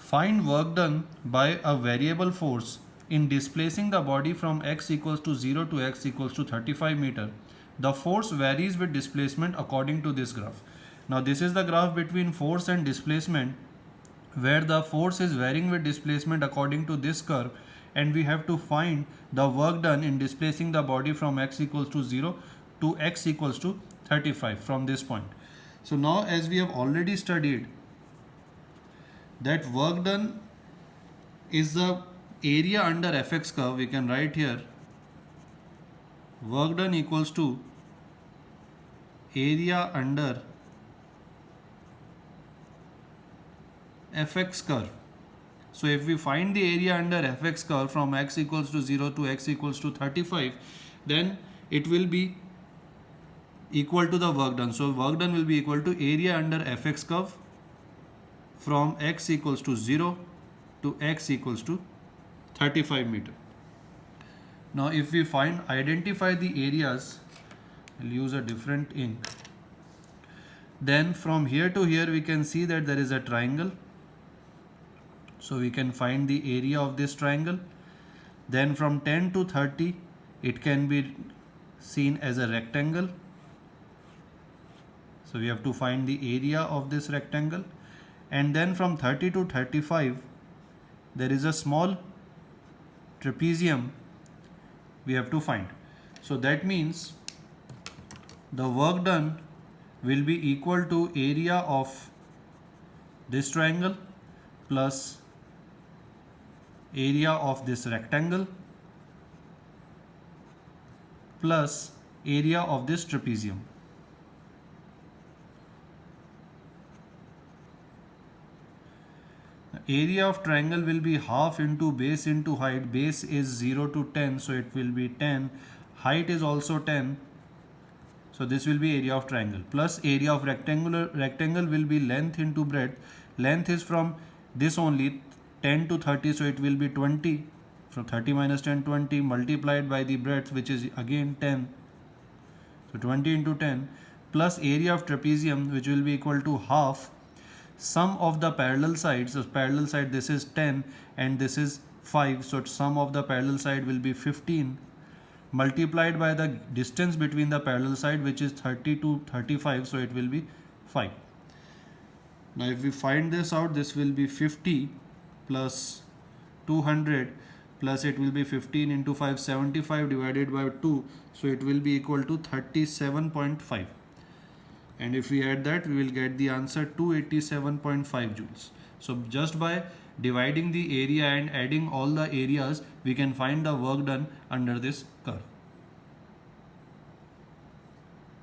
Find work done by a variable force in displacing the body from x equals to 0 to x equals to 35 meter. The force varies with displacement according to this graph. Now this is the graph between force and displacement, where the force is varying with displacement according to this curve, and we have to find the work done in displacing the body from x equals to 0 to x equals to 35 from this point. So now, as we have already studied that work done is the area under fx curve, we can write here work done equals to area under fx curve. So if we find the area under fx curve from x equals to 0 to x equals to 35, then it will be equal to the work done. So work done will be equal to area under fx curve from x equals to 0 to x equals to 35 meter. Now if we identify the areas, I'll use a different ink. Then from here to here we can see that there is a triangle. So we can find the area of this triangle. Then from 10 to 30 it can be seen as a rectangle. So we have to find the area of this rectangle. And then from 30 to 35 there is a small trapezium we have to find. So that means the work done will be equal to area of this triangle plus area of this rectangle plus area of this trapezium. Area of triangle will be half into base into height. Base is 0 to 10, so it will be 10. Height is also 10, so this will be area of triangle, plus area of rectangle will be length into breadth. Length is from this only 10 to 30, so it will be 20. From 30 minus 10, 20, multiplied by the breadth, which is again 10. So 20 into 10 plus area of trapezium, which will be equal to half sum of the parallel sides. So parallel side, this is 10 and this is 5, so sum of the parallel side will be 15, multiplied by the distance between the parallel side, which is 30 to 35, so it will be 5. Now if we find this out, this will be 50 plus 200 plus it will be 15 into 5, 75 divided by 2, so it will be equal to 37.5. And if we add that, we will get the answer 287.5 joules. So just by dividing the area and adding all the areas, we can find the work done under this curve.